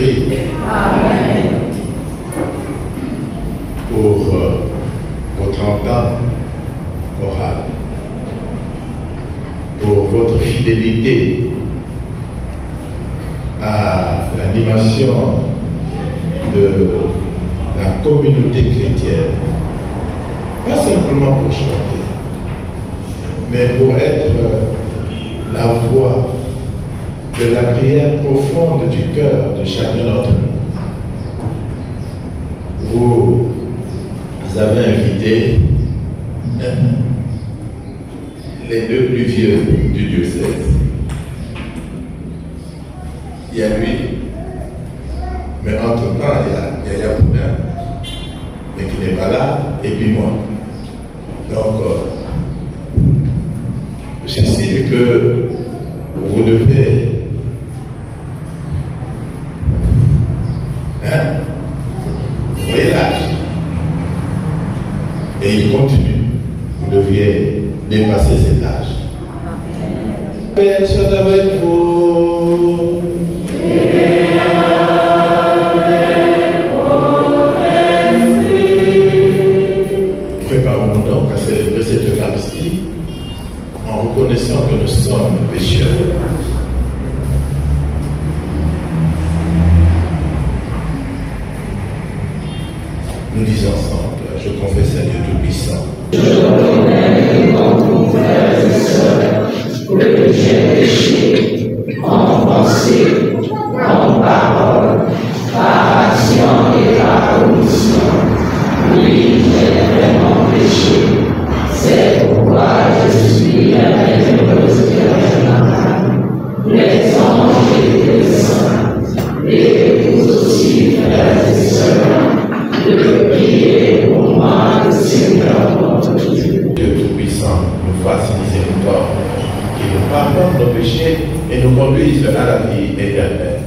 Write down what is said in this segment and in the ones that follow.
Saint-Esprit. Amen. Pour votre entente morale, pour votre fidélité à l'animation de la communauté chrétienne, pas simplement pour chanter, mais pour être la voix de la prière profonde du cœur de chacun d'entre nous. Vous avez invité les deux plus vieux du diocèse. Il y a lui, mais entre-temps, il y a Yaya Poudin, mais qui n'est pas là, et puis moi. Donc, j'estime que vous devez vous voyez l'âge. Et il continue. Vous deviez dépasser cet âge. Père, soit avec vous. Préparons-nous donc à célébrer cette Eucharistie en reconnaissant que nous sommes pécheurs. Nous disons ensemble, je confesse à Dieu Tout-Puissant. Je reconnais devant vos frères et sœurs que j'ai péché en pensée, en parole, par action et par omission. Oui, j'ai vraiment péché. C'est pourquoi je suis la bienheureuse Vierge Marie, les anges et les saints, et vous aussi, frères et sœurs, de prier pour moi, le Seigneur notre Dieu. Dieu Tout-Puissant nous fasse miséricorde, qui nous pardonne nos péchés et nous conduise à la vie éternelle.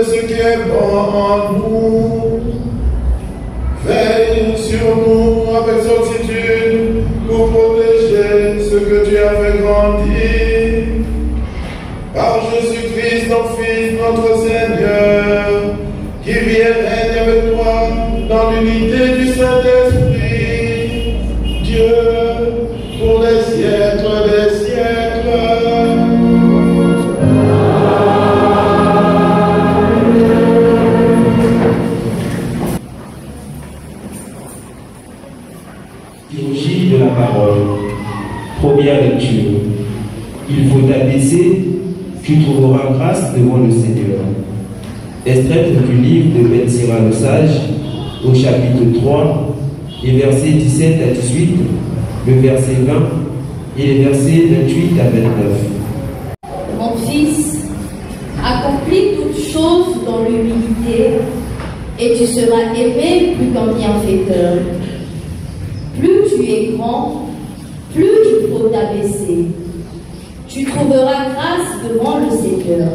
ce qui est bon en nous. Veille sur nous avec solitude pour protéger ce que tu as fait grandir. Par Jésus-Christ, ton Fils, notre Seigneur, qui vit et règne avec toi dans l'unité du Saint-Esprit, Dieu, pour les siècles des siècles. Liturgie de la parole. Première lecture. Il faut t'abaisser, tu trouveras grâce devant le Seigneur. Extraite du livre de Ben Sira le Sage, au chapitre 3, les versets 17 à 18, le verset 20 et les versets 28 à 29. Mon fils, accomplis toutes choses dans l'humilité, et tu seras aimé plus qu'un bienfaiteur. Plus tu es grand, plus il faut t'abaisser. Tu trouveras grâce devant le Seigneur.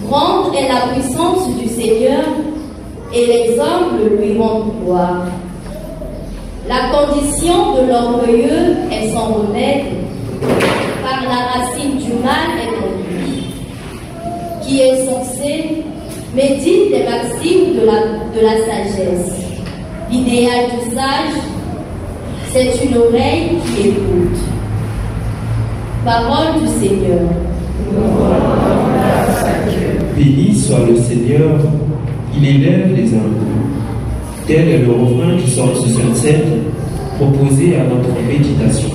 Grande est la puissance du Seigneur, et les hommes lui rendent gloire. La condition de l'orgueilleux est sans remède, car la racine du mal est en lui. Qui est censé médite les maximes de la sagesse. L'idéal du sage, c'est une oreille qui écoute. Parole du Seigneur. Béni soit le Seigneur, il élève les humbles. Tel est le refrain du psaume 67 proposé à notre méditation.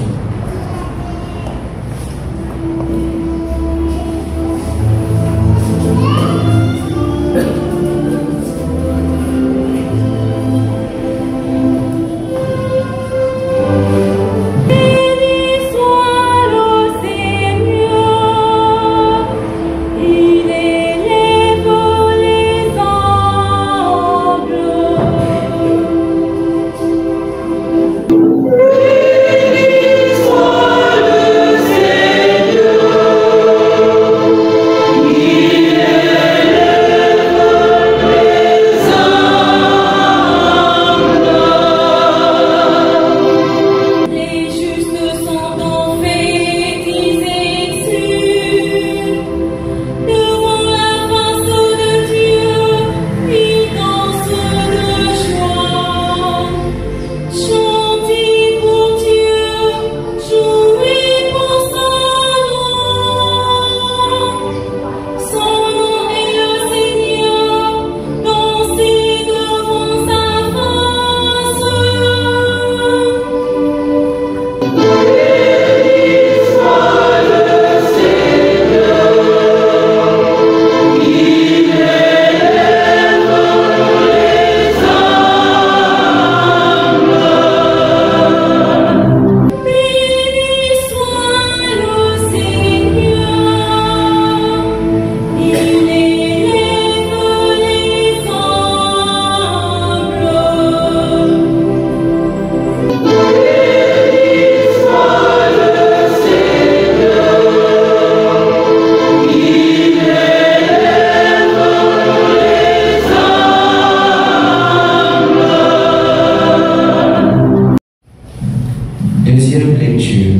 Deuxième lecture.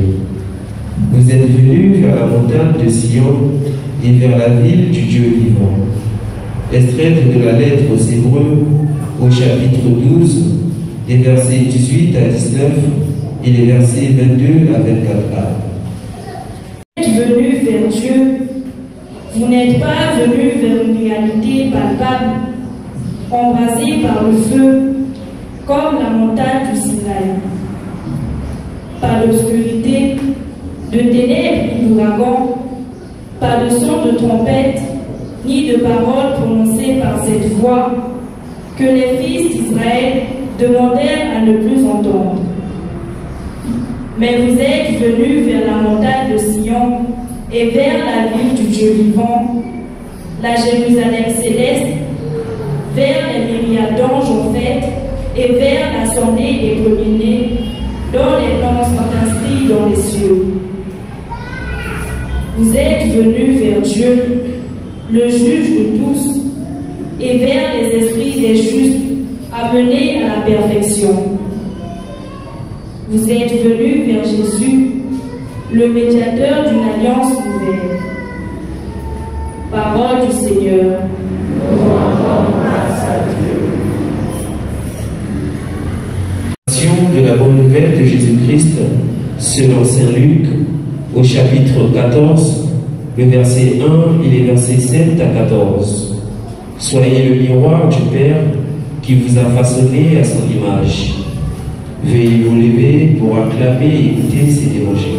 Vous êtes venus vers la montagne de Sion et vers la ville du Dieu vivant. Extraite de la lettre aux Hébreux au chapitre 12, les versets 18 à 19 et les versets 22 à 24a. Vous êtes venus vers Dieu, vous n'êtes pas venus vers une réalité palpable, embrasée par le feu, comme la montagne du Sinaï. Par l'obscurité, de ténèbres ni d'ouragan, pas de son de trompette, ni de paroles prononcées par cette voix que les fils d'Israël demandèrent à ne plus entendre. Mais vous êtes venus vers la montagne de Sion et vers la ville du Dieu vivant, la Jérusalem céleste, vers les myriades d'anges en fête et vers l'assemblée des premiers-nés, dont les noms sont inscrits dans les cieux. Vous êtes venus vers Dieu, le juge de tous, et vers les esprits des justes, amenés à la perfection. Vous êtes venus vers Jésus, le médiateur d'une alliance nouvelle. Parole du Seigneur. Nous rendons grâce à Dieu. De la bonne nouvelle de Jésus-Christ selon Saint Luc au chapitre 14, le verset 1 et les versets 7 à 14. Soyez le miroir du Père qui vous a façonné à son image. Veuillez vous lever pour acclamer et écouter cet évangile.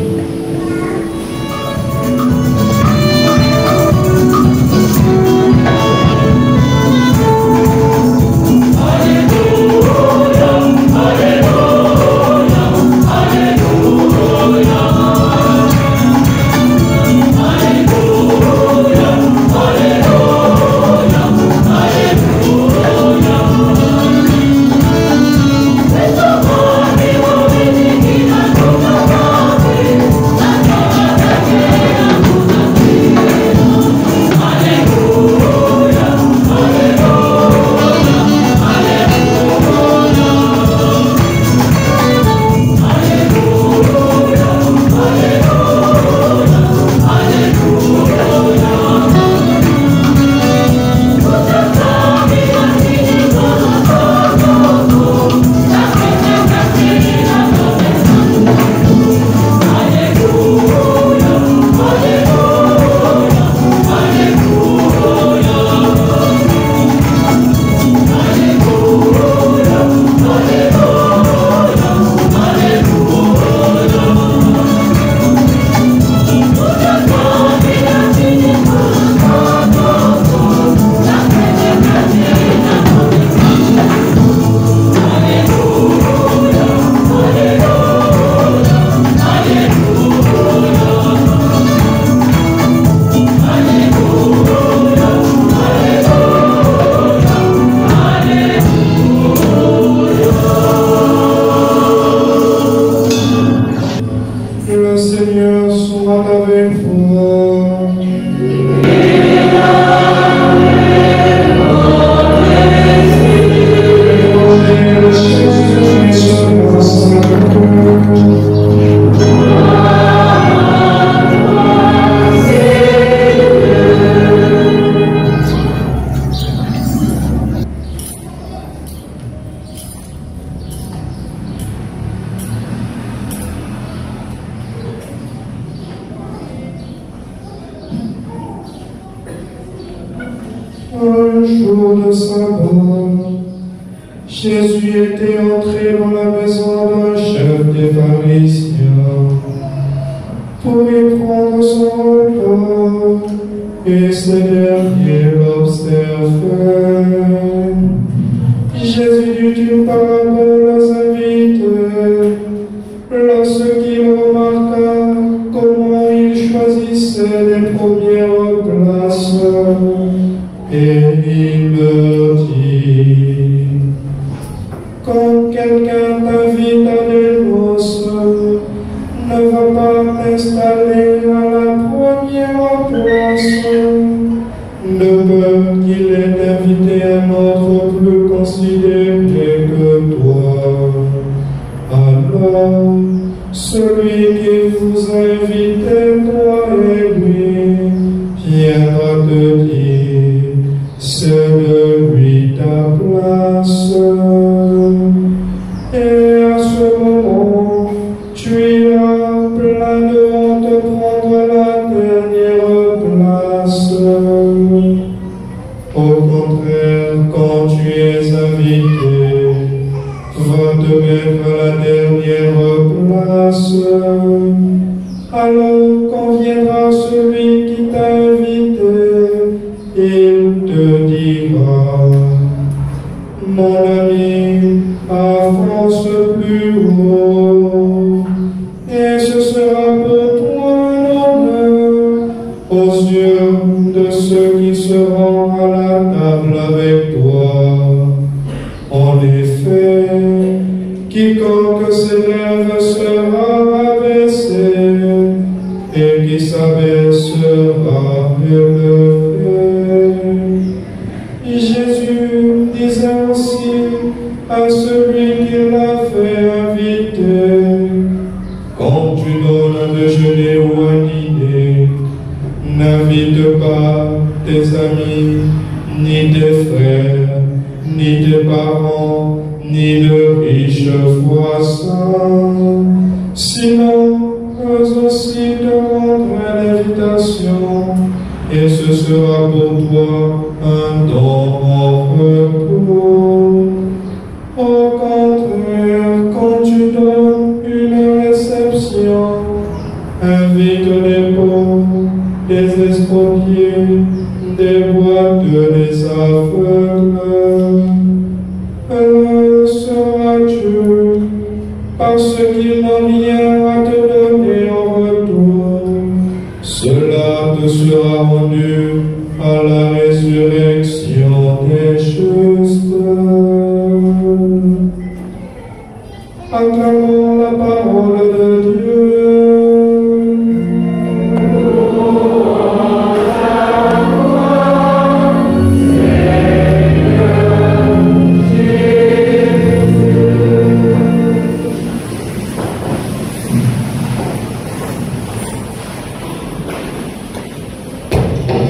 Un jour de sabbat, Jésus était entré dans la maison d'un chef des pharisiens pour y prendre son repas, et ces derniers l'observaient. Jésus dit une parabole aux invités, lorsqu'il remarqua comment ils choisissaient les premières places. Et il leur dit, quand quelqu'un t'invite à des noces, ne va pas t'installer à la première place, de peur qu'il ait invité un autre plus considéré que toi. Alors, celui qui vous a invité, toi et lui, viendra te dire, c'est de lui ta place. Et à ce moment, tu iras plein de honte prendre la dernière place. Au contraire, quand tu es invité, va te mettre à la dernière place. Alors quand viendra celui qui t'a invité, il te dira, mon ami, avance plus haut, et ce sera pour toi un honneur aux yeux de ceux qui seront à la table avec toi. En effet, quiconque s'élève sera abaissé, et qui s'abaissera élevé. celui qui l'a fait inviter. Quand tu donnes un déjeuner ou un dîner, n'invite pas tes amis, ni tes frères, ni tes parents, ni de riches voisins. Sinon, eux aussi te rendront l'invitation, et ce sera pour toi un don en retour. Au contraire, quand tu donnes une réception, invite les pauvres, les escroquiers, des boiteux, les aveugles. Heureux seras-tu, parce qu'ils n'ont rien à te donner en retour. Cela te sera rendu à la résurrection des justes. Acclamons la parole de Dieu.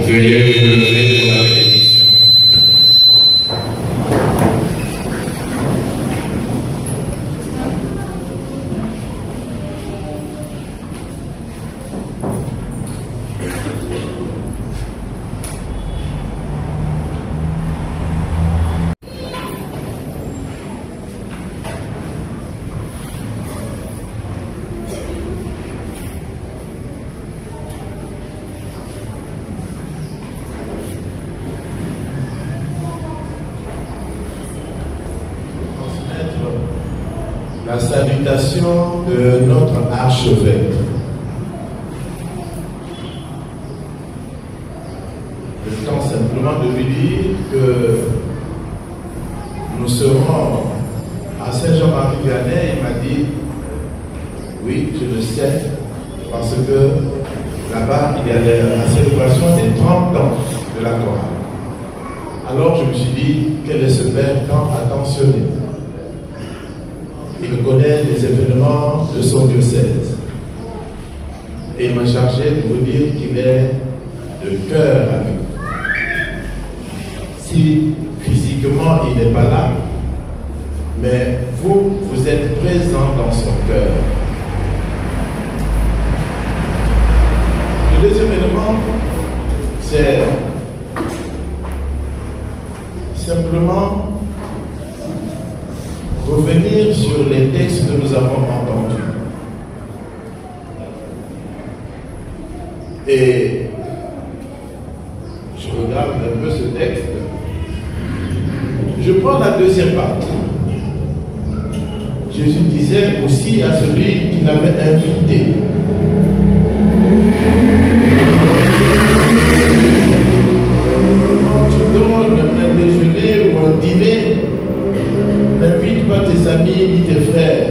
Veuillez vous lever pour la bénédiction. La salutation de notre archevêque. Le temps simplement de lui dire que nous serons à Saint-Jean-Marie-Vianney. Il m'a dit, oui, je le sais, parce que là-bas, il y a la célébration des 30 ans de la chorale. Alors je me suis dit, quel est ce père tant attentionné? Il connaît les événements de son diocèse. Et il m'a chargé de vous dire qu'il est de cœur avec vous. Si physiquement il n'est pas là, mais vous, vous êtes présent dans son cœur. Le deuxième élément, c'est simplement revenir sur les textes que nous avons entendus. Et je regarde un peu ce texte. Je prends la deuxième partie. Jésus disait aussi à celui qui l'avait invité. Quand tu donnes un déjeuner ou un dîner, n'invite pas tes amis, ni tes frères,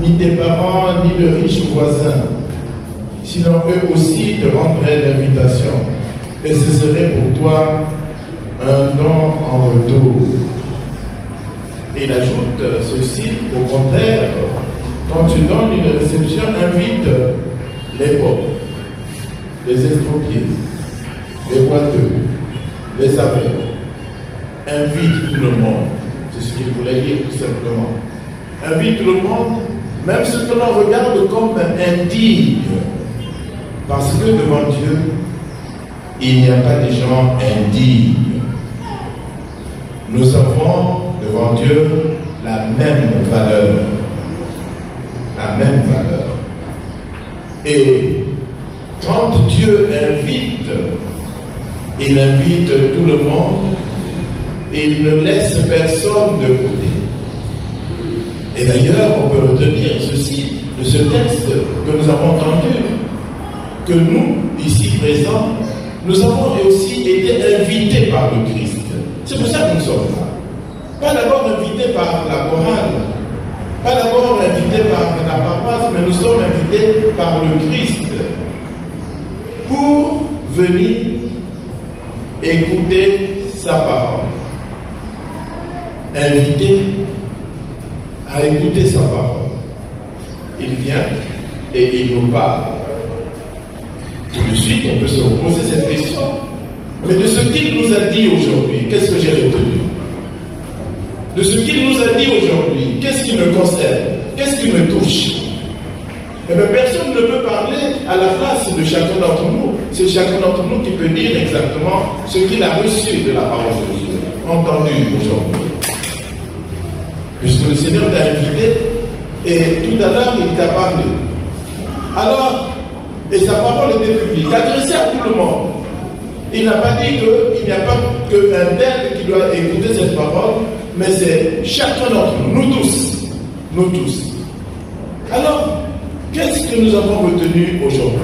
ni tes parents, ni de riches voisins. Sinon, eux aussi te rendraient l'invitation. Et ce serait pour toi un don en retour. Et il ajoute ceci, au contraire, quand tu donnes une réception, invite les pauvres, les escroquiers, les boiteux, les aveugles. Invite tout le monde. C'est ce qu'il voulait dire tout simplement. Invite tout le monde, même ceux que l'on regarde comme indignes. Parce que devant Dieu, il n'y a pas de gens indignes. Nous avons devant Dieu la même valeur. La même valeur. Et quand Dieu invite, il invite tout le monde. Et il ne laisse personne de côté. Et d'ailleurs, on peut retenir ceci de ce texte que nous avons entendu, que nous, ici présents, nous avons aussi été invités par le Christ. C'est pour ça que nous sommes là. Pas d'abord invités par la chorale, pas d'abord invités par la paroisse, mais nous sommes invités par le Christ pour venir écouter sa parole. Invité à écouter sa parole. Il vient et il nous parle. Tout de suite, on peut se poser cette question. Mais de ce qu'il nous a dit aujourd'hui, qu'est-ce que j'ai retenu? De ce qu'il nous a dit aujourd'hui, qu'est-ce qui me concerne? Qu'est-ce qui me touche? Eh bien, personne ne peut parler à la place de chacun d'entre nous. C'est chacun d'entre nous qui peut dire exactement ce qu'il a reçu de la parole de Dieu, entendu aujourd'hui. Puisque le Seigneur t'a invité et tout à l'heure il t'a parlé. Alors, et sa parole était publique, adressée à tout le monde. Il n'a pas dit qu'il n'y a pas qu'un tel qui doit écouter cette parole, mais c'est chacun d'entre nous, nous tous. Nous tous. Alors, qu'est-ce que nous avons retenu aujourd'hui?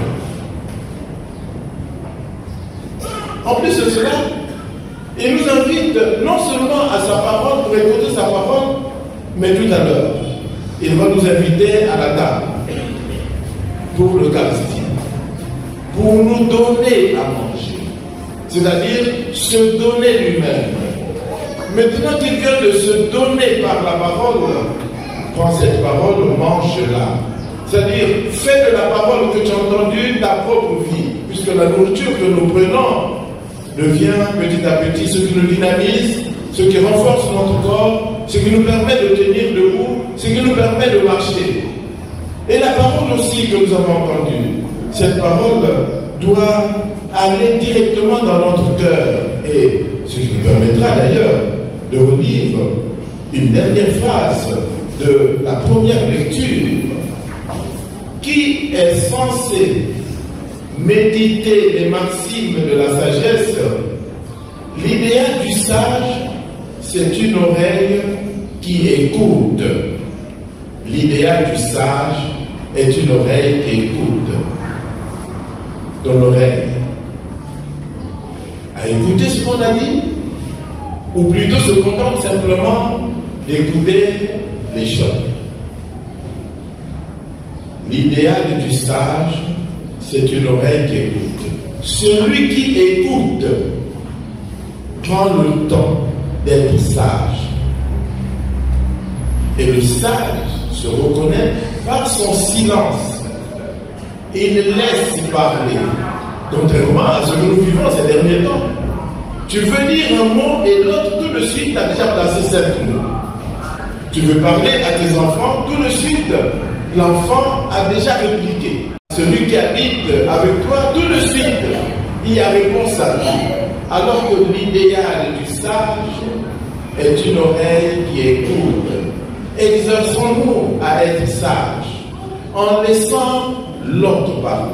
En plus de cela, il nous invite non seulement à sa parole pour écouter sa parole, mais tout à l'heure, il va nous inviter à la table pour l'Eucharistie, pour nous donner à manger, c'est-à-dire se donner lui-même. Maintenant qu'il vient de se donner par la parole, prends cette parole, mange-la. C'est-à-dire, fais de la parole que tu as entendue ta propre vie, puisque la nourriture que nous prenons devient petit à petit ce qui nous dynamise, ce qui renforce notre corps, ce qui nous permet de tenir debout, ce qui nous permet de marcher. Et la parole aussi que nous avons entendue, cette parole doit aller directement dans notre cœur. Et ce qui nous permettra d'ailleurs de relire une dernière phrase de la première lecture, qui est censé méditer les maximes de la sagesse. L'idéal du sage, c'est une oreille qui écoute. L'idéal du sage est une oreille qui écoute. Dans l'oreille, à écouter ce qu'on a dit, ou plutôt se contente simplement d'écouter les choses. L'idéal du sage, c'est une oreille qui écoute. Celui qui écoute prend le temps d'être sage. Et le sage se reconnaît par son silence. Il laisse parler. Contrairement à ce que nous vivons ces derniers temps. Tu veux dire un mot et l'autre, tout de suite, tu as déjà placé 7 mots. Tu veux parler à tes enfants, tout de suite, l'enfant a déjà répliqué. Celui qui habite avec toi, tout de suite, il y a réponse à lui. Alors que l'idéal du sage est une oreille qui écoute. Exerçons-nous à être sages en laissant l'autre parler.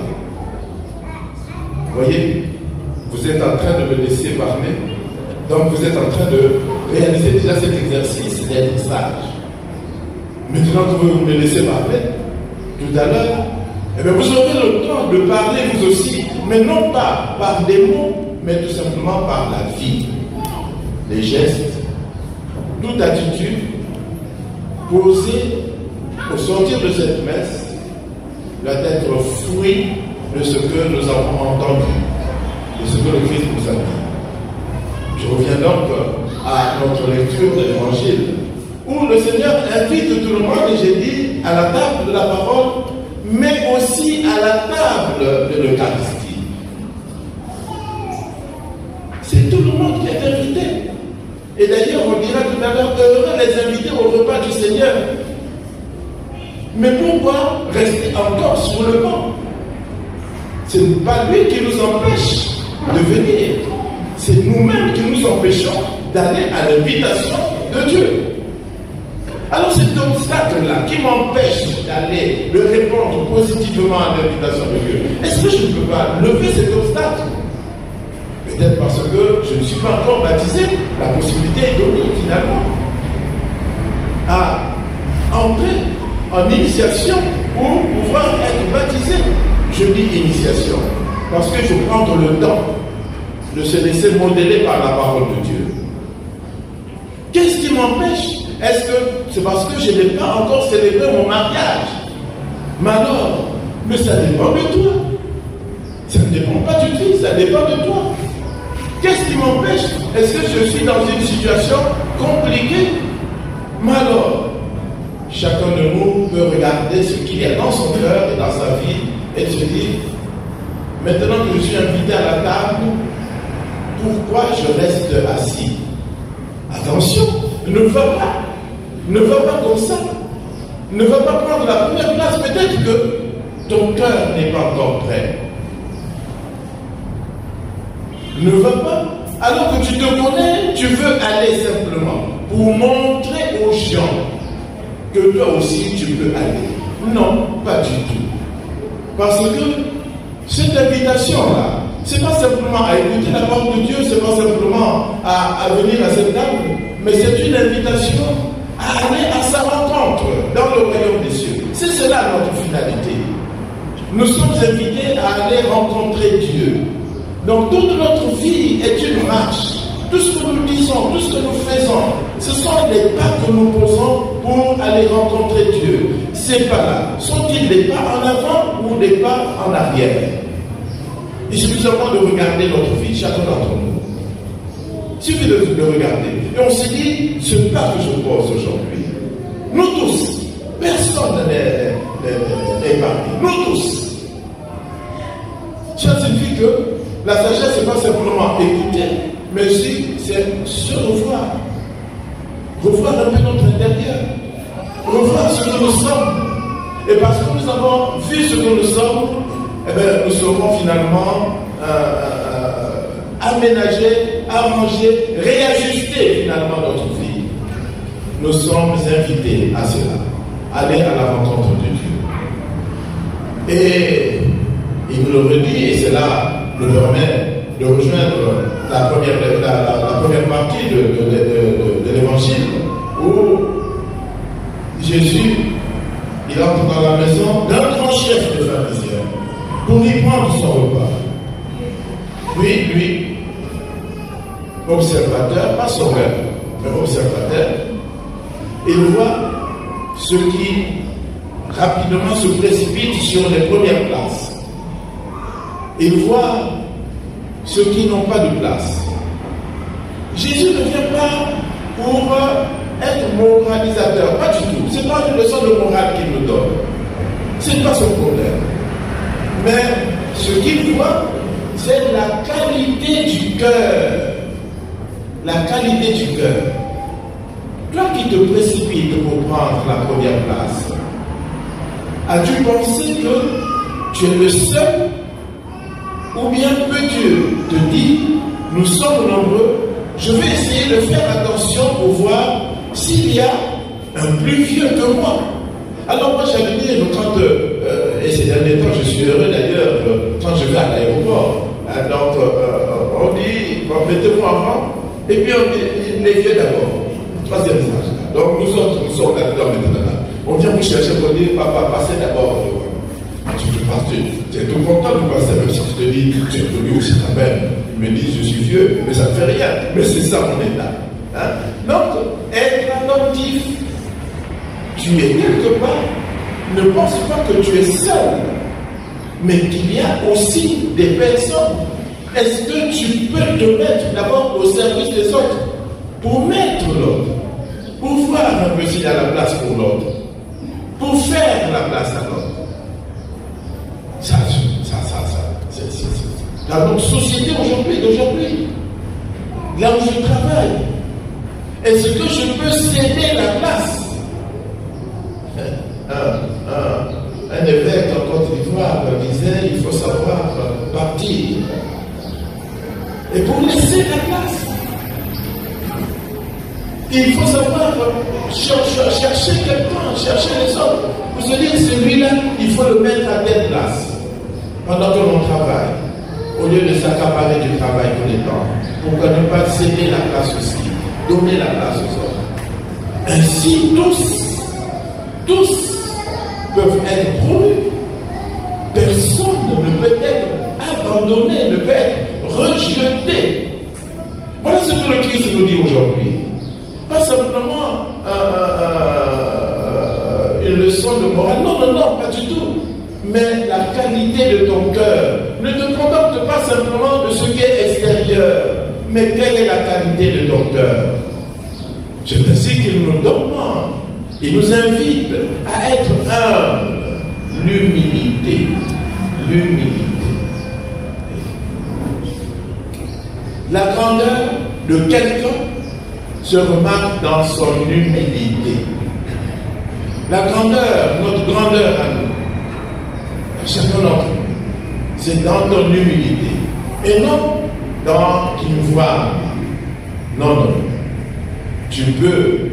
Voyez, vous êtes en train de me laisser parler. Donc vous êtes en train de réaliser déjà cet exercice d'être sage. Maintenant que vous me laissez parler, tout à l'heure, eh bien vous aurez le temps de parler vous aussi, mais non pas par des mots, mais tout simplement par la vie, les gestes, toute attitude posée au sortir de cette messe doit être fruit de ce que nous avons entendu, de ce que le Christ nous a dit. Je reviens donc à notre lecture de l'Évangile, où le Seigneur invite tout le monde, et j'ai dit, à la table de la parole, mais aussi à la table de l'Eucharistie. C'est tout le monde qui est invité. Et d'ailleurs, on dira tout à l'heure, heureux les invités au repas du Seigneur. Mais pourquoi rester encore sur le banc? Ce n'est pas lui qui nous empêche de venir. C'est nous-mêmes qui nous empêchons d'aller à l'invitation de Dieu. Alors cet obstacle-là qui m'empêche d'aller, de répondre positivement à l'invitation de Dieu, est-ce que je ne peux pas lever cet obstacle? Peut-être parce que je ne suis pas encore baptisé, la possibilité est donnée finalement à entrer en initiation pour pouvoir être baptisé. Je dis initiation parce qu'il faut prendre le temps de se laisser modeler par la parole de Dieu. Qu'est-ce qui m'empêche? Est-ce que c'est parce que je n'ai pas encore célébré mon mariage? Mais alors, mais ça dépend de toi. Ça ne dépend pas du Christ, ça dépend de toi. Qu'est-ce qui m'empêche? Est-ce que je suis dans une situation compliquée? Mais alors, chacun de nous peut regarder ce qu'il y a dans son cœur et dans sa vie et se dire, maintenant que je suis invité à la table, pourquoi je reste assis? Attention, ne va pas comme ça. Ne va pas prendre la première place. Peut-être que ton cœur n'est pas encore prêt. Ne va pas. Alors que tu te connais, tu veux aller simplement pour montrer aux gens que toi aussi tu peux aller. Non, pas du tout. Parce que cette invitation-là, ce n'est pas simplement à écouter la parole de Dieu, ce n'est pas simplement à venir à cette table, mais c'est une invitation à aller à sa rencontre dans le royaume des cieux. C'est cela notre finalité. Nous sommes invités à aller rencontrer Dieu. Donc toute notre vie est une marche. Tout ce que nous disons, tout ce que nous faisons, ce sont les pas que nous posons pour aller rencontrer Dieu. Ces pas-là, sont-ils des pas en avant ou des pas en arrière? Il suffit seulement de regarder notre vie, chacun d'entre nous. Il suffit de regarder. Et on se dit, ce pas que je pose aujourd'hui, nous tous, personne n'est épargné, nous tous. Ça signifie que la sagesse, ce n'est pas simplement écouter, mais aussi c'est se revoir. Revoir un peu notre intérieur. Revoir ce que nous sommes. Et parce que nous avons vu ce que nous sommes, eh bien, nous serons finalement aménagés, arrangés, réajustés finalement notre vie. Nous sommes invités à cela. Aller à la rencontre de Dieu. Et il nous le redit, et cela nous permet de rejoindre la première partie de l'évangile où Jésus, il entre dans la maison d'un grand chef de pharisiens pour y prendre son repas. Lui, observateur, pas sauveur, mais observateur, il voit ceux qui rapidement se précipitent sur les premières places. Il voit ceux qui n'ont pas de place. Jésus ne vient pas pour être moralisateur, pas du tout. Ce n'est pas une leçon de morale qu'il nous donne. Ce n'est pas son problème. Mais ce qu'il voit, c'est la qualité du cœur. La qualité du cœur. Toi qui te précipites pour prendre la première place, as-tu pensé que tu es le seul? Ou bien peux-tu te dire, nous sommes nombreux, je vais essayer de faire attention pour voir s'il y a un plus vieux que moi. Alors moi j'admire quand, et ces derniers temps, je suis heureux d'ailleurs, quand je vais à l'aéroport, donc on dit, mettez-moi avant, et puis on dit, les vieux d'abord, troisième étage. Donc nous autres, nous sommes là-dedans maintenant. On vient vous chercher pour dire, papa, passez d'abord. Tu es tout content de passer, même si tu te dis, tu es connu aussi quand même. Il me dit, je suis vieux, mais ça ne fait rien. Mais c'est ça mon état. Hein? Donc, être attentif, tu es quelque part, ne pense pas que tu es seul, mais qu'il y a aussi des personnes. Est-ce que tu peux te mettre d'abord au service des autres pour mettre l'autre, pour voir un peu s'il y a la place pour l'autre, pour faire la place à l'autre? Dans notre société d'aujourd'hui, là où je travaille, est-ce que je peux céder la place? Un évêque en Côte d'Ivoire disait, il faut savoir partir. Et pour laisser la place, il faut savoir chercher quelqu'un, chercher les autres. Vous se dire, celui-là, il faut le mettre à telle place. Pendant que l'on travaille, au lieu de s'accaparer du travail tout le temps, pourquoi ne pas céder la place aussi, donner la place aux autres? Ainsi, tous peuvent être promus. Personne ne peut être abandonné, ne peut être rejeté. Voilà ce que le Christ nous dit aujourd'hui. Pas simplement une leçon de morale. Non, pas du tout. Mais la qualité de ton cœur. Ne te contente pas simplement de ce qui est extérieur, mais quelle est la qualité de ton cœur? C'est ainsi qu'il nous demande. Il nous invite à être humble. L'humilité. L'humilité. La grandeur de quelqu'un se remarque dans son humilité. La grandeur, notre grandeur à nous, à chacun d'entre nous, c'est dans ton humilité. Et non dans une voix. Non, non. Tu peux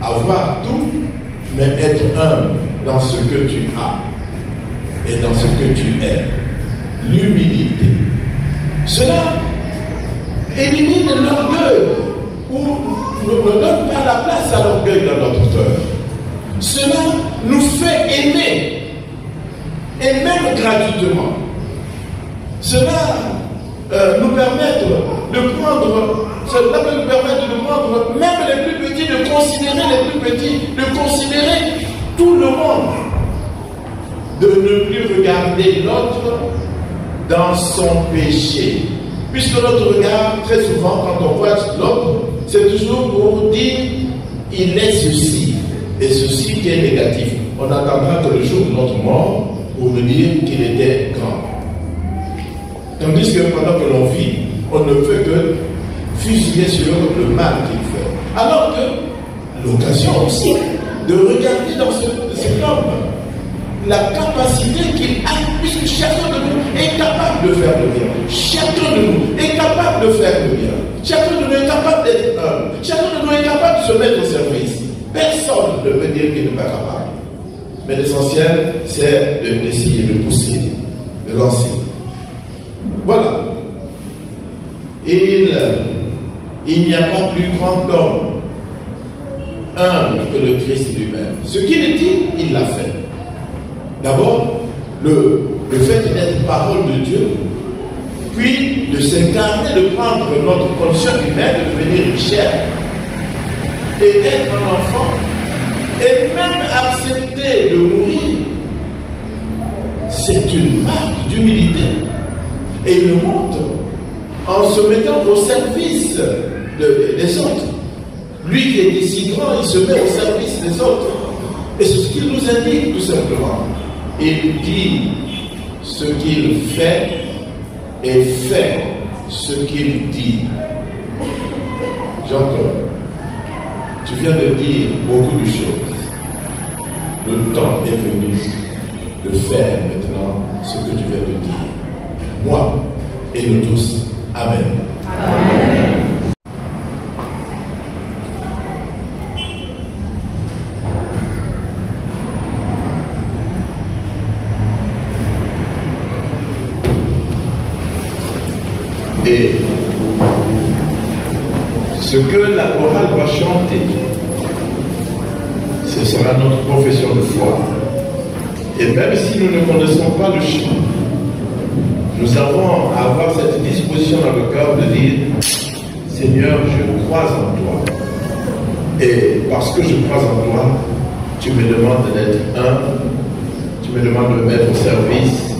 avoir tout, mais être humble dans ce que tu as et dans ce que tu es. L'humilité. Cela élimine l'orgueil ou ne donne pas la place à l'orgueil dans notre cœur. Cela nous fait aimer, et même gratuitement. Cela nous permet de prendre, cela peut nous permettre de prendre même les plus petits, de considérer les plus petits, de considérer tout le monde, de ne plus regarder l'autre dans son péché. Puisque notre regard, très souvent, quand on voit l'autre, c'est toujours pour dire il est ceci, et ceci qui est négatif. On attendra que le jour de notre mort pour nous dire qu'il était grand. Tandis que pendant que l'on vit, on ne peut que fusiller sur le mal qu'il fait. Alors que l'occasion aussi de regarder dans cet homme la capacité qu'il a, puisque chacun de nous est capable de faire le bien. Chacun de nous est capable de faire le bien. Chacun de nous est capable d'être humble. Chacun de nous est capable de se mettre au service. Personne ne peut dire qu'il n'est pas capable. Mais l'essentiel, c'est d'essayer de pousser, de lancer. Voilà. Il n'y a pas plus grand homme humble que le Christ lui-même. Ce qu'il dit, il l'a fait. D'abord, le fait d'être parole de Dieu, puis de s'incarner, de prendre notre condition humaine, de devenir une chair, et d'être un enfant, et même accepter de mourir, c'est une marque d'humilité. Et il le montre en se mettant au service des autres. Lui qui était si grand, il se met au service des autres. Et c'est ce qu'il nous indique tout simplement. Il dit ce qu'il fait et fait ce qu'il dit. Jean-Claude, tu viens de dire beaucoup de choses. Le temps est venu de faire maintenant ce que tu viens de dire. Moi et nous tous. Amen. Amen. Et ce que la chorale va chanter, ce sera notre profession de foi. Et même si nous ne connaissons pas le chant, nous avons à avoir cette disposition dans le cœur de dire Seigneur, je crois en toi. Et parce que je crois en toi, tu me demandes d'être humble, tu me demandes de me mettre au service,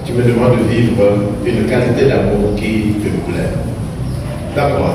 tu me demandes de vivre une qualité d'amour qui te plaît. D'accord.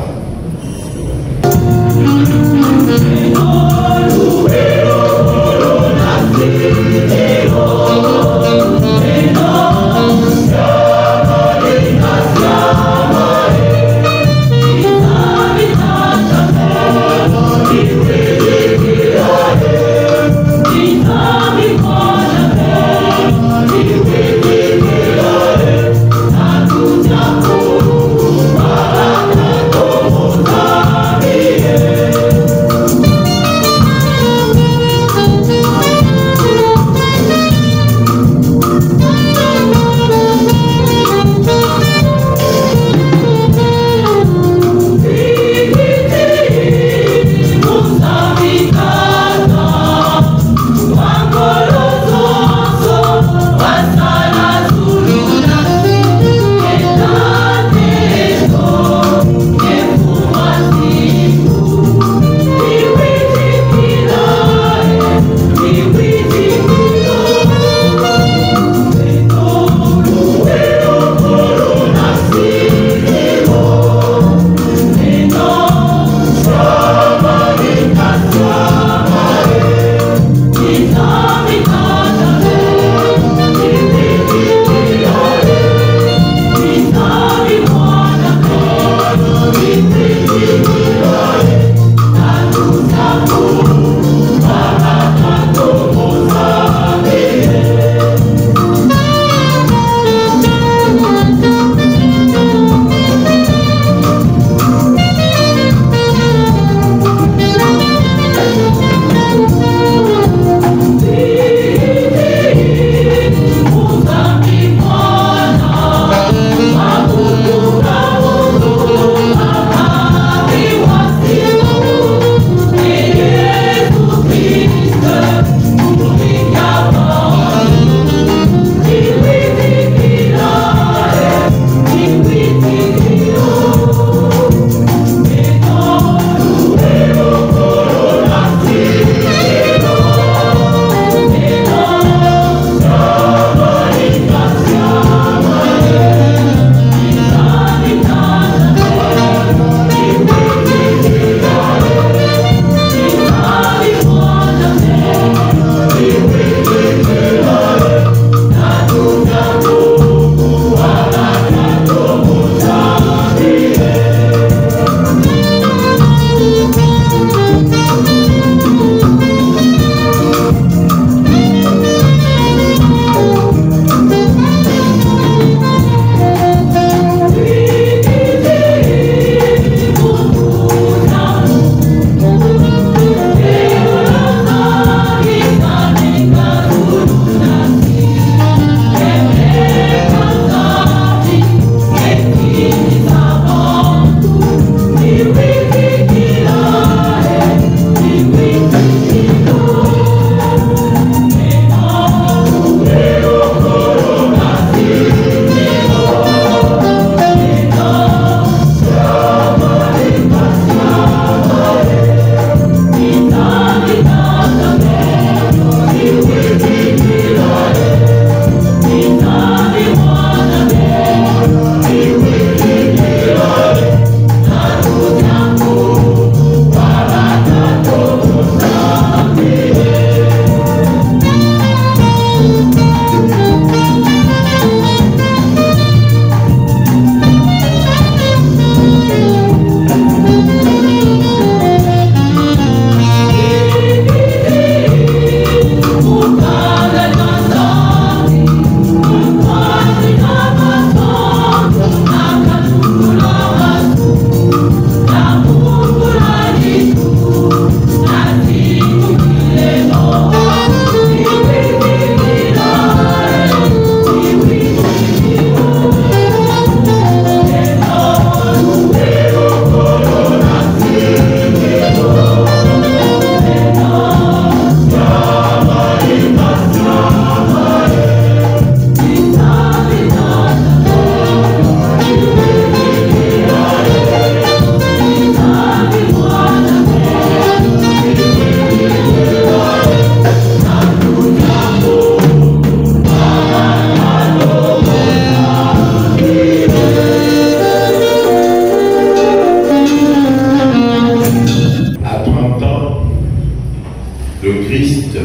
le Christ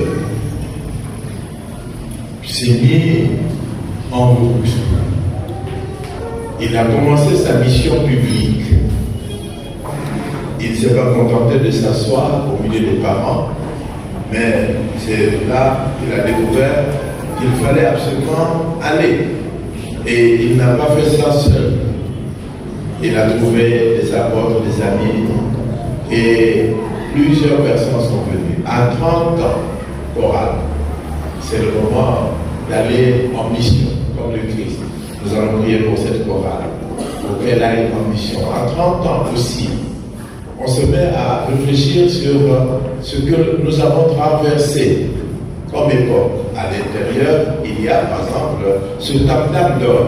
s'est mis en route. Il a commencé sa mission publique. Il ne s'est pas contenté de s'asseoir au milieu des parents, mais c'est là qu'il a découvert qu'il fallait absolument aller. Et il n'a pas fait ça seul. Il a trouvé des apôtres, des amis, et plusieurs personnes sont venues. À 30 ans, chorale, c'est le moment d'aller en mission, comme le Christ. Nous allons prier pour cette chorale, pour qu'elle aille en mission. À 30 ans aussi, on se met à réfléchir sur ce que nous avons traversé comme époque. À l'intérieur, il y a par exemple ce tabernacle d'or.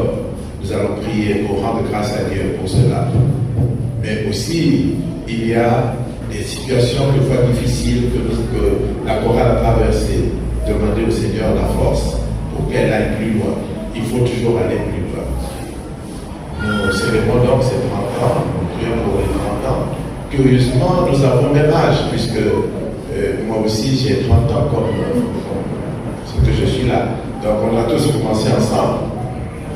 Nous allons prier pour rendre grâce à Dieu pour cela. Mais aussi, il y a des situations quelquefois difficiles que la chorale a traversées. Demander au Seigneur la force pour qu'elle aille plus loin. Il faut toujours aller plus loin. Nous célébrons donc ces 30 ans, nous prions pour les 30 ans. Curieusement, nous avons le même âge, puisque moi aussi j'ai 30 ans comme ce que je suis là. Donc on a tous commencé ensemble.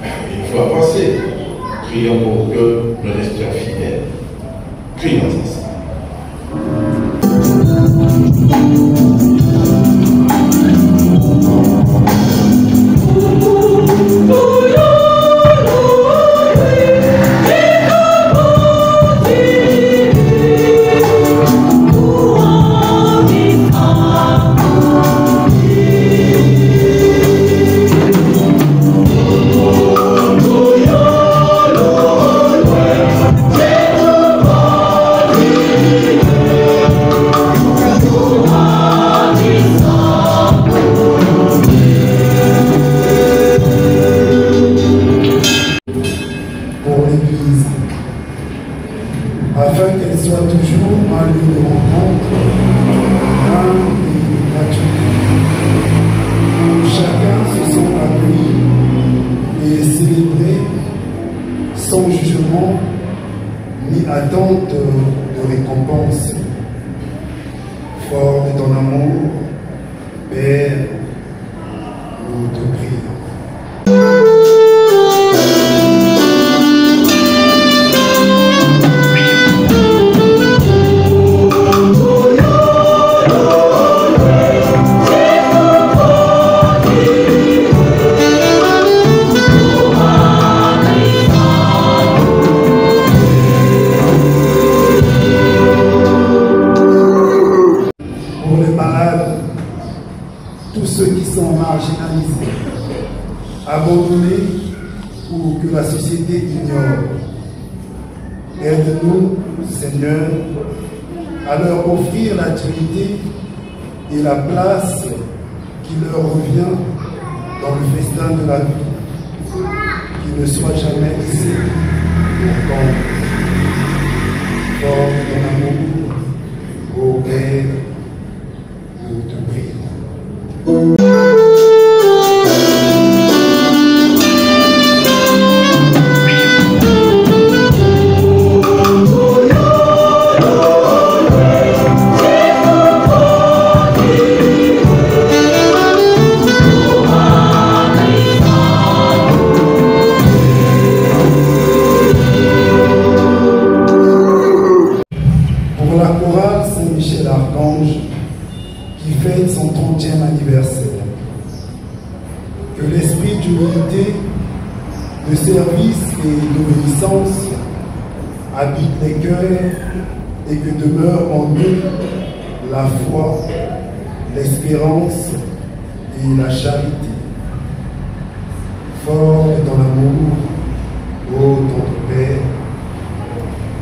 Il faut avancer. Prions pour que nous restions fidèles. Prions ensemble. Aide-nous, Seigneur, à leur offrir la dignité et la place qui leur revient dans le festin de la vie, qui ne soit jamais laissé au camp. Fort de ton amour, ô Père, nous te prions. De service et d'obéissance habite les cœurs et que demeure en eux la foi, l'espérance et la charité. Fort dans l'amour, ô notre Père,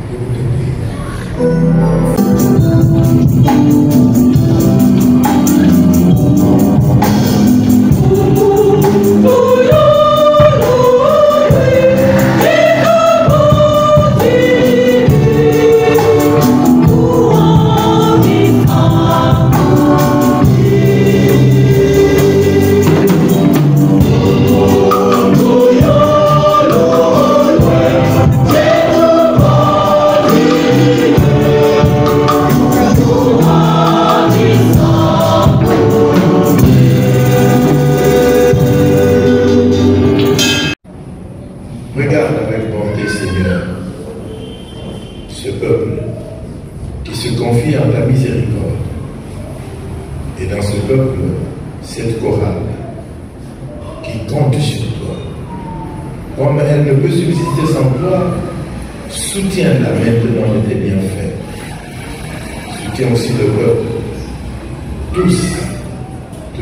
que nous te Oh peuple, cette chorale qui compte sur toi. Comme elle ne peut subsister sans toi, soutiens-la maintenant de tes bienfaits. Soutiens aussi le peuple, tous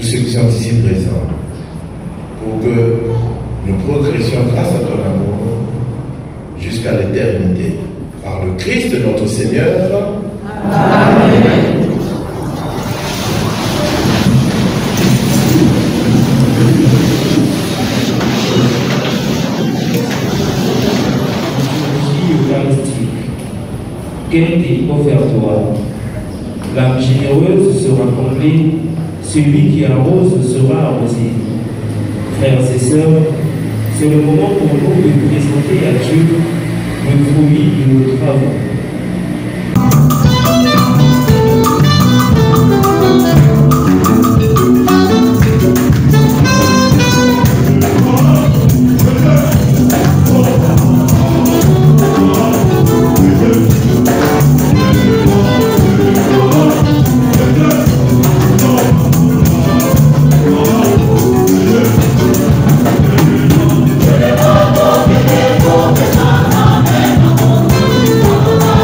ceux qui sont ici présents, pour que nous progressions grâce à ton amour jusqu'à l'éternité. Par le Christ notre Seigneur. Amen. Quel offertoire. L'âme généreuse sera comblée, celui qui arrose sera arrosé. Frères et sœurs, c'est le moment pour nous de présenter à Dieu le fruit de nos travaux. Oh,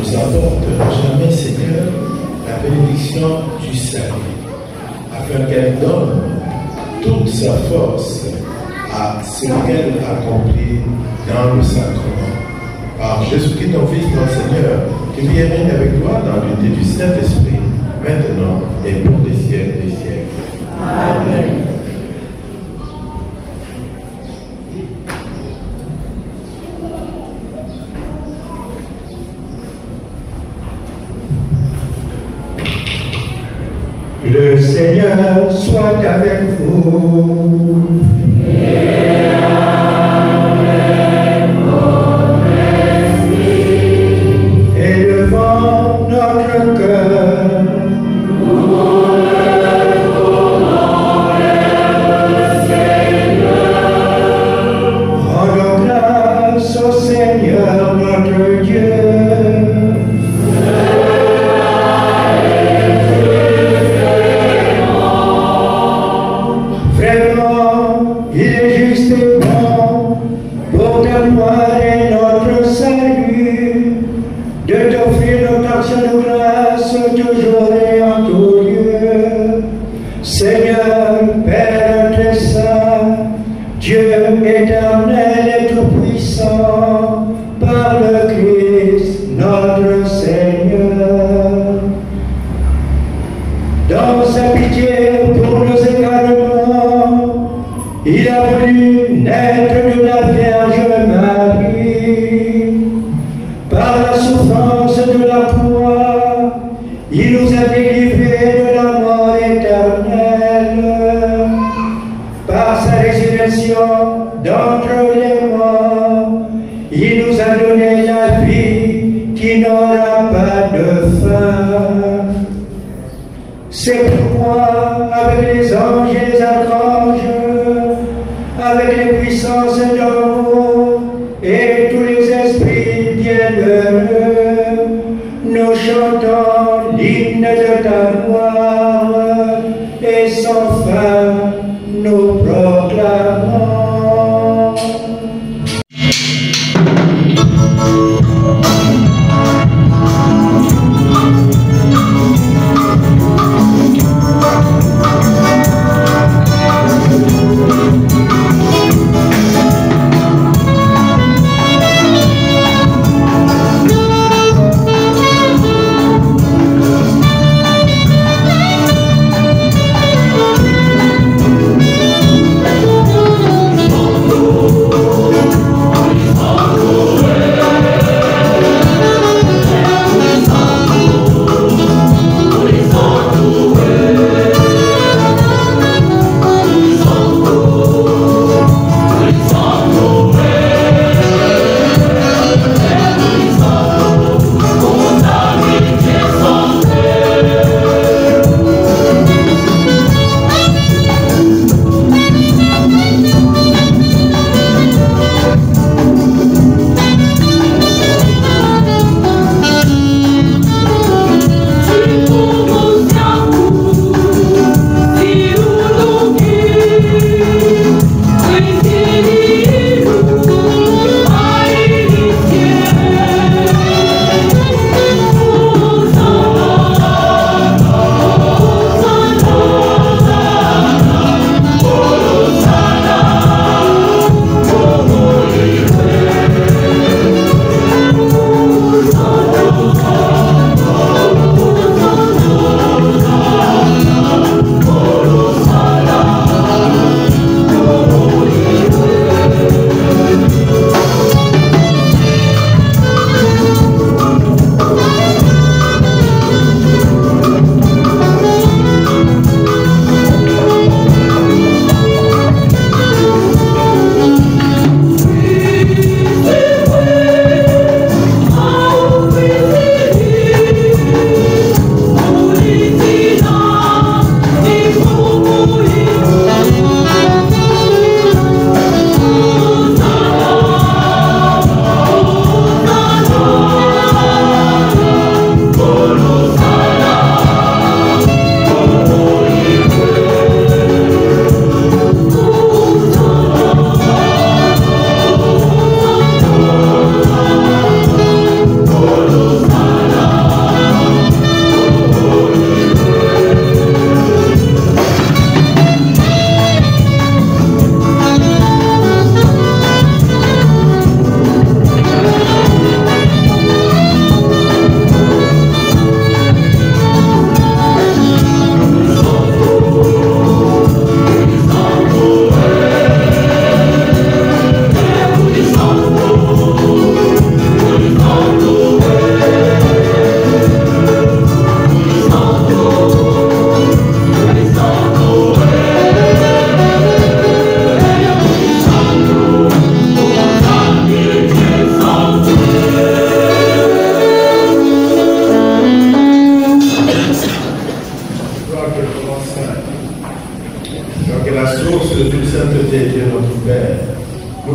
nous apporte jamais, Seigneur, la bénédiction du salut, afin qu'elle donne toute sa force à ce qu'elle accomplit dans le sacrement. Par Jésus-Christ, ton Fils, notre Seigneur, qui vit et règne avec toi dans l'unité du Saint-Esprit, maintenant et pour des siècles des siècles. Amen. Le Seigneur soit avec vous. Et avec votre esprit. Élevons notre cœur. Nous le tournons vers le Seigneur. Rendons grâce au Seigneur notre Dieu.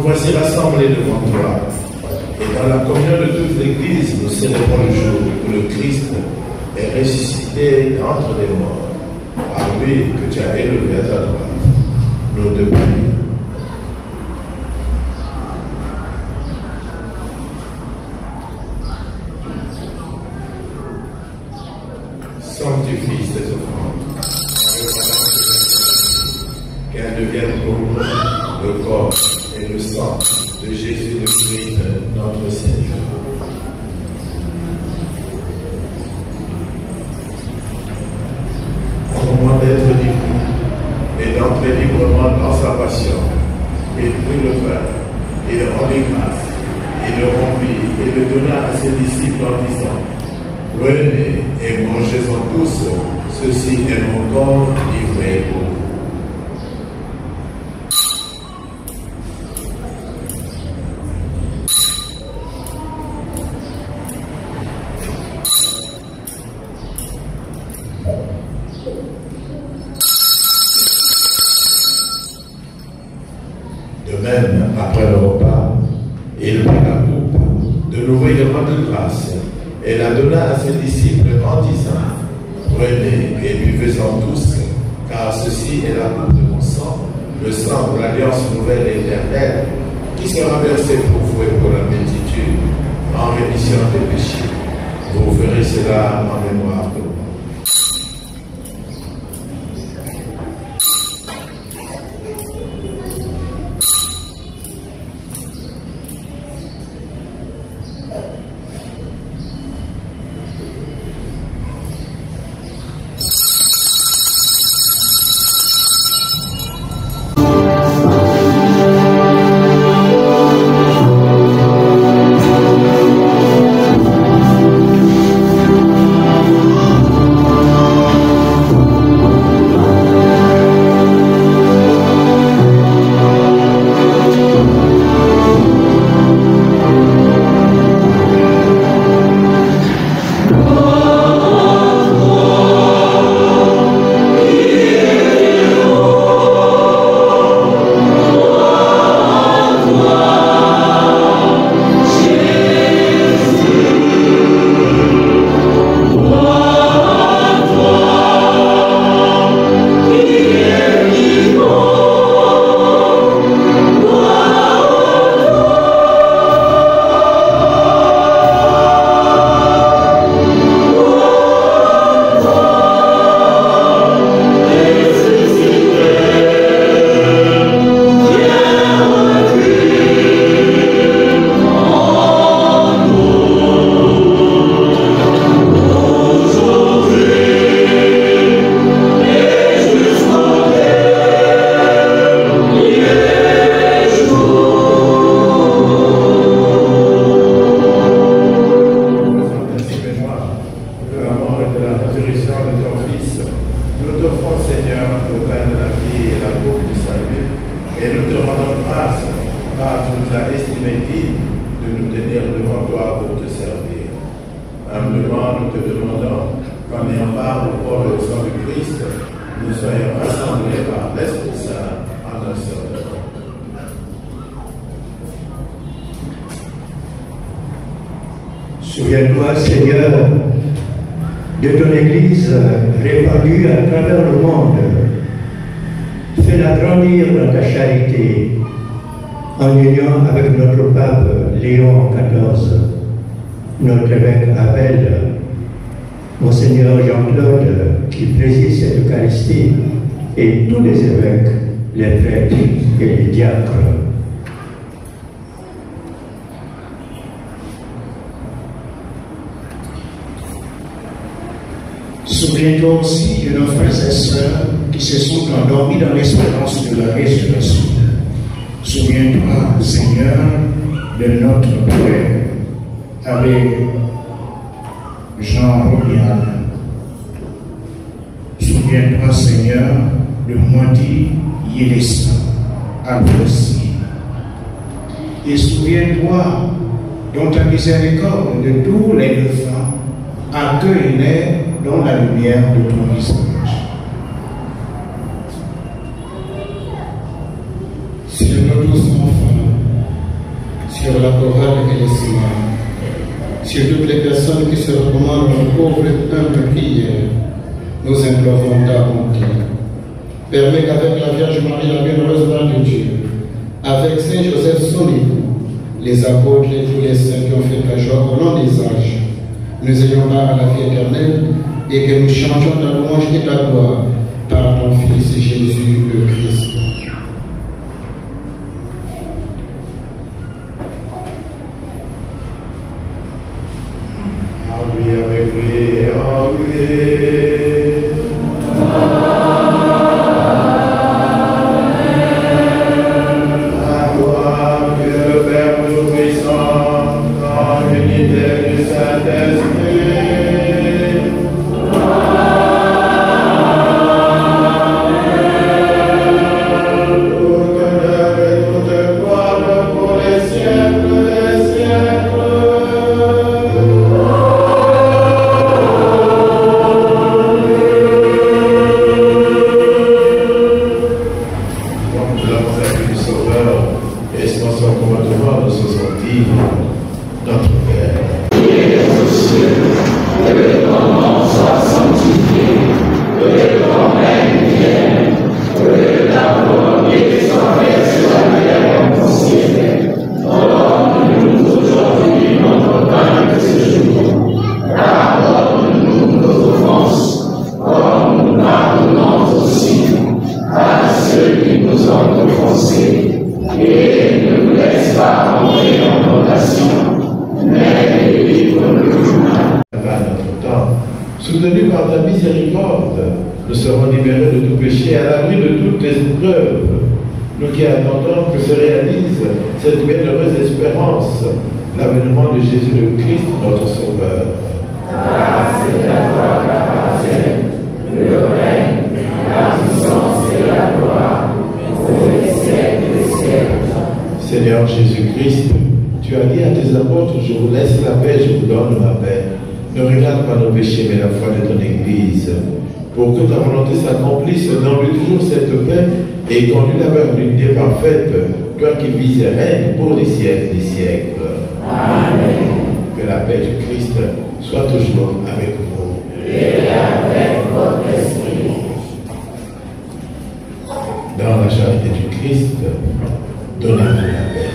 voici rassemblés devant toi. Et dans la communion de toute l'Église, nous célébrons le jour où le Christ est ressuscité d'entre les morts, par lui que tu as élevé à ta droite. Nous te prions. Sanctifie ces offrandes, qu'elles deviennent pour nous le corps et le sang de Jésus le Christ, notre Seigneur. Au moment d'être libre et d'entrer librement dans sa passion, il prit le pain, il rendit grâce, il le rompit et le donna à ses disciples en disant: Prenez et mangez-en tous, ceci est mon corps livré pour vous. De même, après le repas, il prit la coupe, de nouveau il rendit grâce, et la donna à ses disciples en disant: Prenez et buvez-en tous, car ceci est la coupe de mon sang, le sang de l'alliance nouvelle et éternelle, qui sera versé pour vous et pour la multitude, en rémission des péchés. Vous ferez cela en mémoire de moi. Souviens-toi, Seigneur, de ton Église répandue à travers le monde. Fais-la grandir dans ta charité, en union avec notre pape Léon XIV, notre évêque Abel, Monseigneur Jean-Claude, qui préside cette Eucharistie, et tous les évêques, les prêtres et les diacres. Souviens-toi aussi de nos frères et sœurs qui se sont endormis dans l'espérance de la résurrection. Souviens-toi, Seigneur, de notre Père, avec Jean Robial. Souviens-toi, Seigneur, de Moiti Yélessa, à vous aussi. Et souviens-toi, dans ta miséricorde, de tous les défunts, accueille-les dans la lumière de ton visage. C'est nos douze enfants la chorale et les ciments, sur toutes les personnes qui se recommandent en pauvre et humble prière, nous implorons ta bonté. Permets qu'avec la Vierge Marie, la bienheureuse Mère de Dieu, avec Saint Joseph son époux, les apôtres et tous les saints qui ont fait ta joie au long des âges, nous ayons part à la vie éternelle et que nous changeons ta louange et ta gloire par ton Fils Jésus le Christ. Soutenus par ta miséricorde, nous serons libérés de tout péché, à l'abri de toutes les épreuves. Nous qui attendons que se réalise cette bienheureuse espérance, l'avènement de Jésus le Christ, notre Sauveur. Grâce et la gloire, le règne, la puissance et la gloire, pour les siècles des siècles. Seigneur Jésus-Christ, tu as dit à tes apôtres, je vous laisse la paix, je vous donne ma paix. Ne regarde pas nos péchés, mais la foi de ton Église. Pour que ta volonté s'accomplisse, donne-lui toujours cette paix et conduis-la vers l'unité parfaite, toi qui vis et règnes pour les siècles des siècles. Amen. Que la paix du Christ soit toujours avec vous. Et avec votre esprit. Dans la charité du Christ, donnez-nous la paix.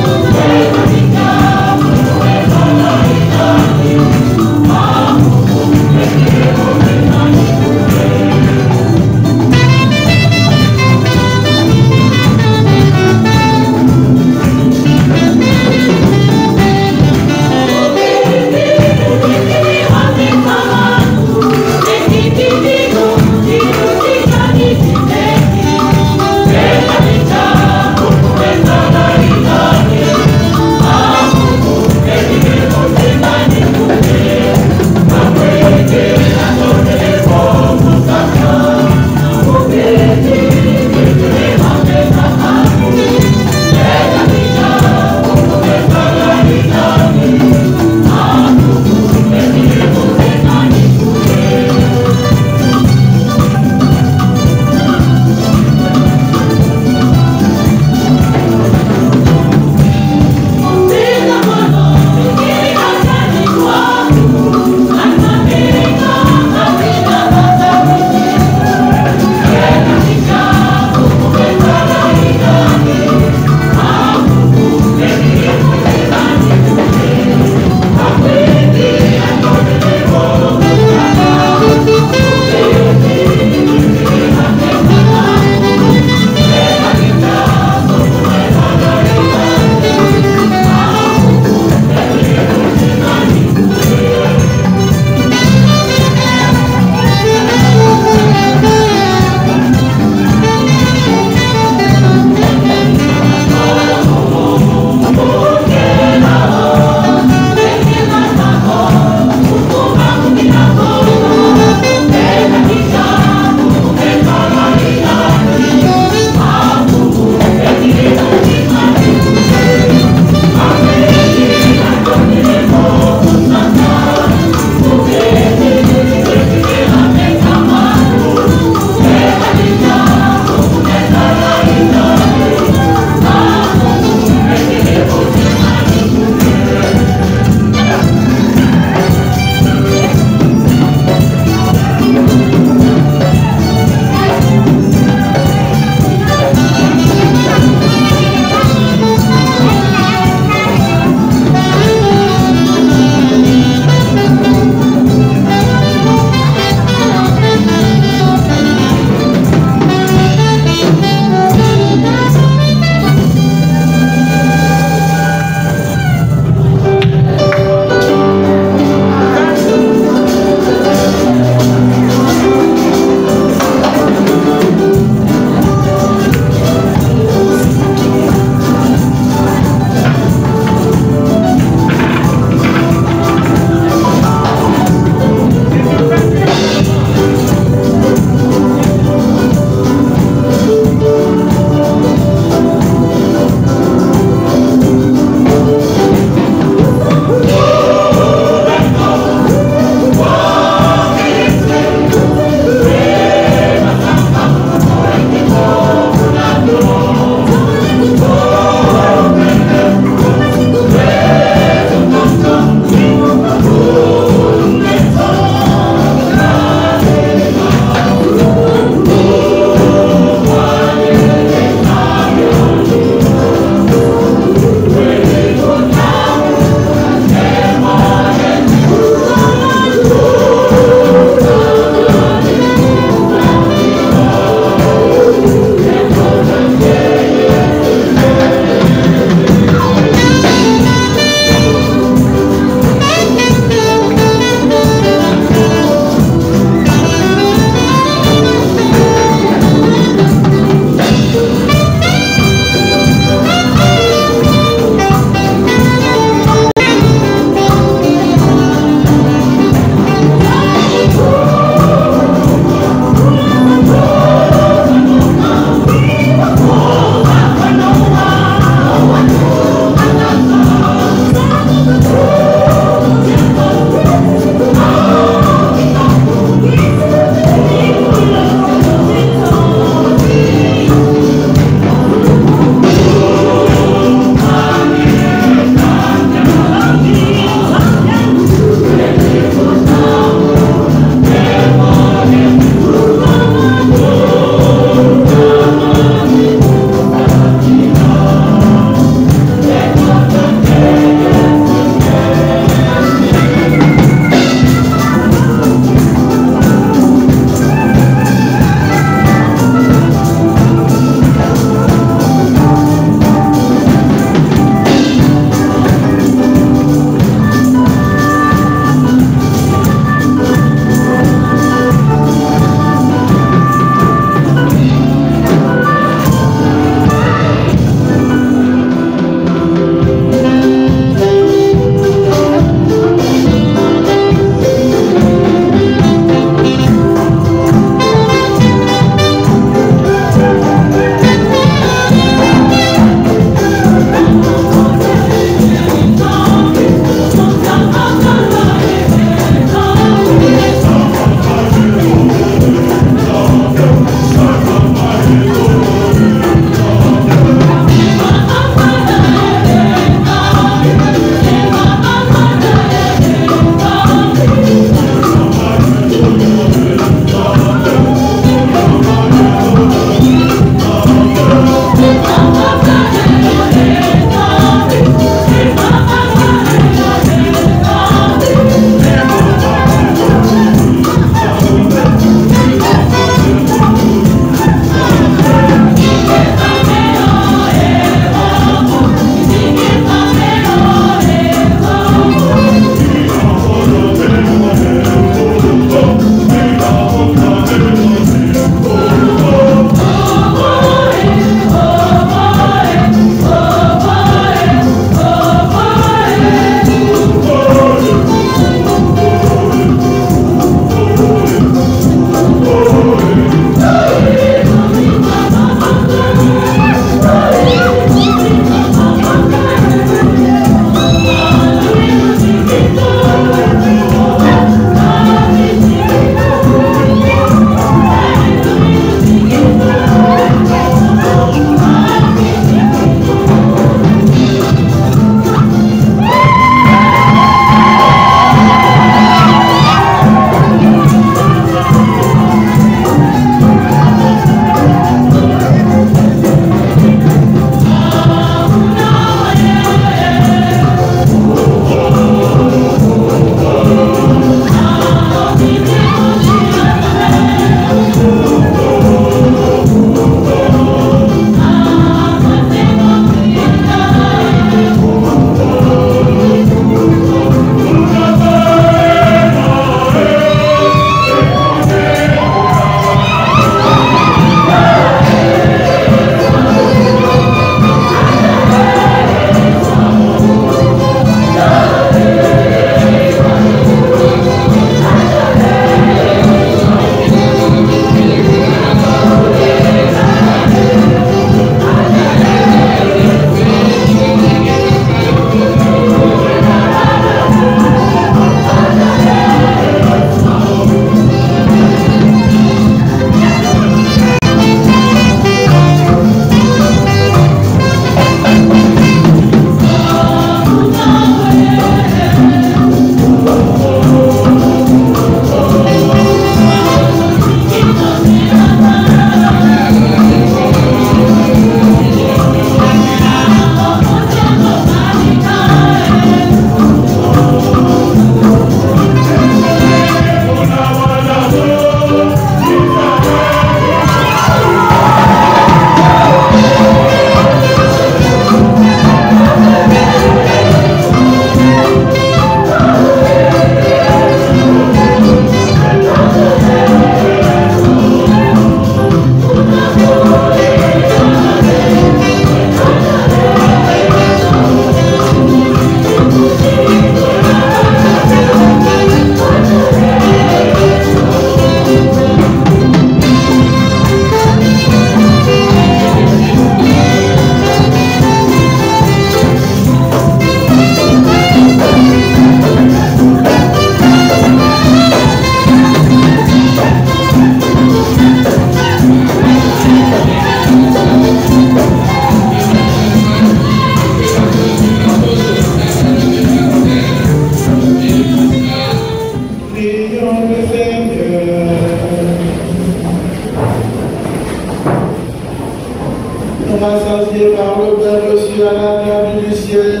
rassasiés par le pain reçu à la table du ciel,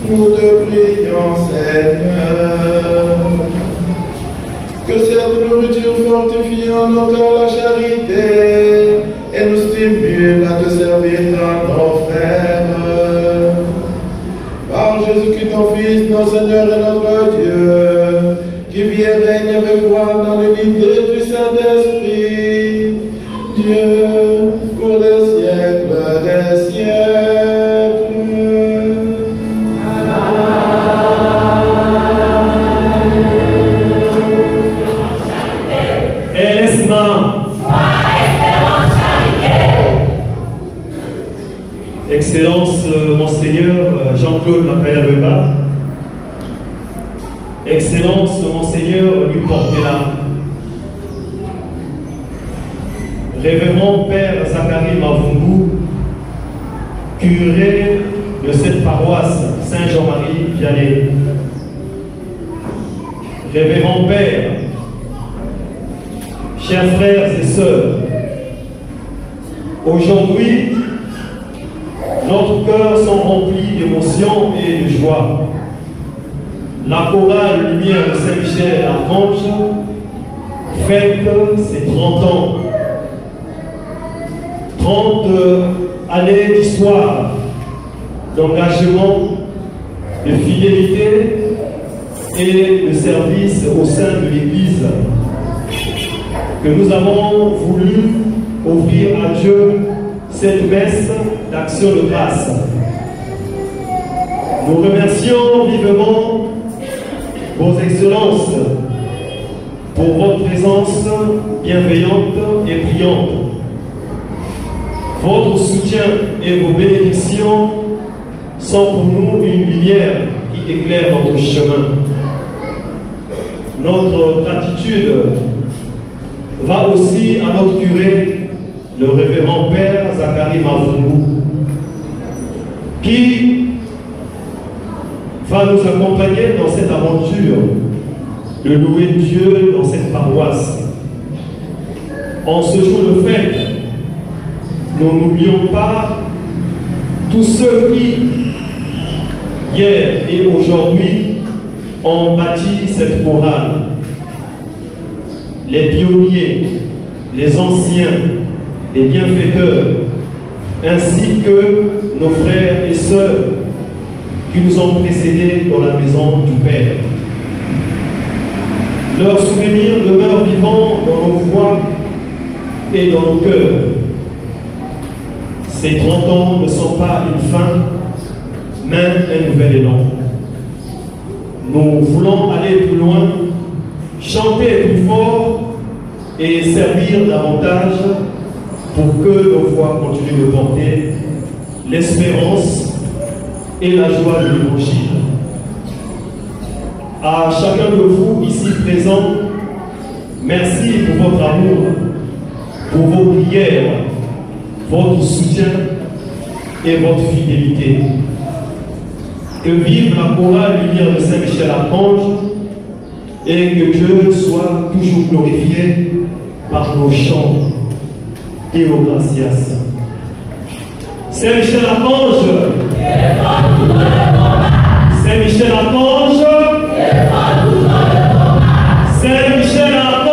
nous te prions, Seigneur. Que cette nourriture fortifie en nos cœurs la charité et nous stimule à te servir dans nos frères. Par Jésus-Christ, ton Fils, notre Seigneur et notre Dieu, qui vit et règne avec toi dans l'unité du Saint-Esprit, Dieu, pour les siècles des siècles. Excellence, Monseigneur Jean-Claude Macaya-Beba, Excellence, Monseigneur Luc Portela, Révérend Père Zacharie Mavungu, curé de cette paroisse Saint-Jean-Marie Vianney, Révérend Père, chers frères et sœurs, aujourd'hui, notre cœur sont remplis d'émotion et de joie. La chorale Lumière de Saint-Michel Archange fête ses 30 ans. 30 années d'histoire, d'engagement, de fidélité et de service au sein de l'Église que nous avons voulu offrir à Dieu cette messe d'action de grâce. Nous remercions vivement vos excellences pour votre présence bienveillante et brillante. Votre soutien et vos bénédictions sont pour nous une lumière qui éclaire notre chemin. Notre gratitude va aussi à notre curé, le révérend Père Zacharie Mavungu, qui va nous accompagner dans cette aventure de louer Dieu dans cette paroisse. En ce jour de fête, nous n'oublions pas tous ceux qui, hier et aujourd'hui, ont bâti cette chorale. Les pionniers, les anciens, les bienfaiteurs, ainsi que nos frères et sœurs qui nous ont précédés dans la maison du Père. Leurs souvenirs demeurent vivants dans nos voix et dans nos cœurs. Ces 30 ans ne sont pas une fin, mais un nouvel élan. Nous voulons aller plus loin, chanter plus fort et servir davantage pour que nos voix continuent de porter l'espérance et la joie de l'Évangile. À chacun de vous ici présents, merci pour votre amour, pour vos prières, votre soutien et votre fidélité. Que vive la chorale Lumière de Saint-Michel Archange et que Dieu soit toujours glorifié par nos chants. Deo gracias. Saint-Michel Archange, Saint-Michel Archange, Saint-Michel Archange.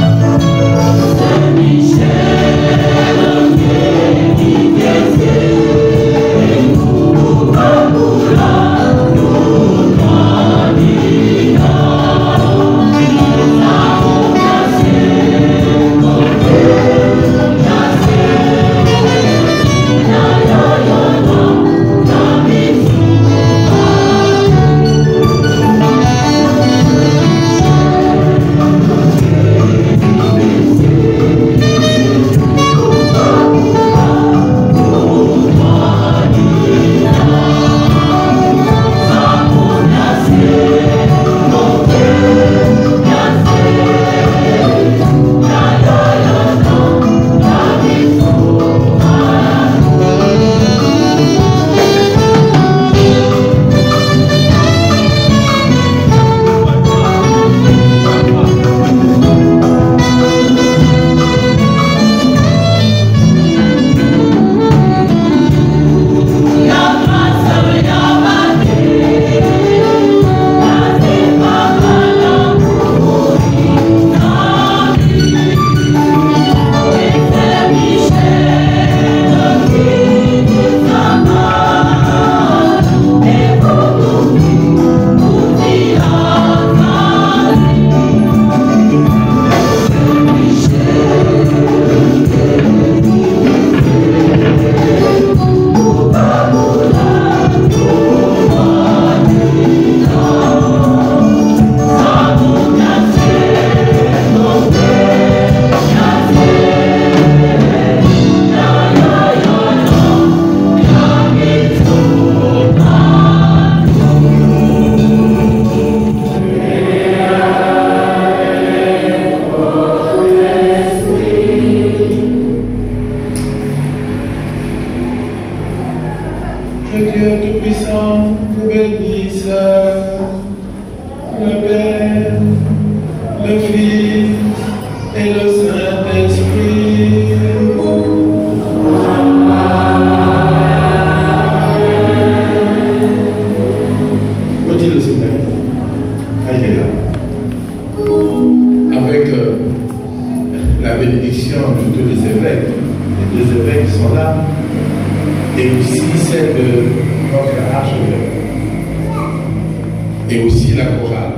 Merci. bénédiction de tous les évêques, les deux évêques qui sont là, et aussi celle de notre archevêque, et aussi la chorale,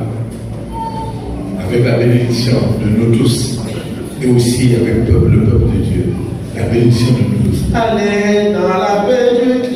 avec la bénédiction de nous tous, et aussi avec le peuple de Dieu, la bénédiction de nous tous. Allez dans la paix du Christ.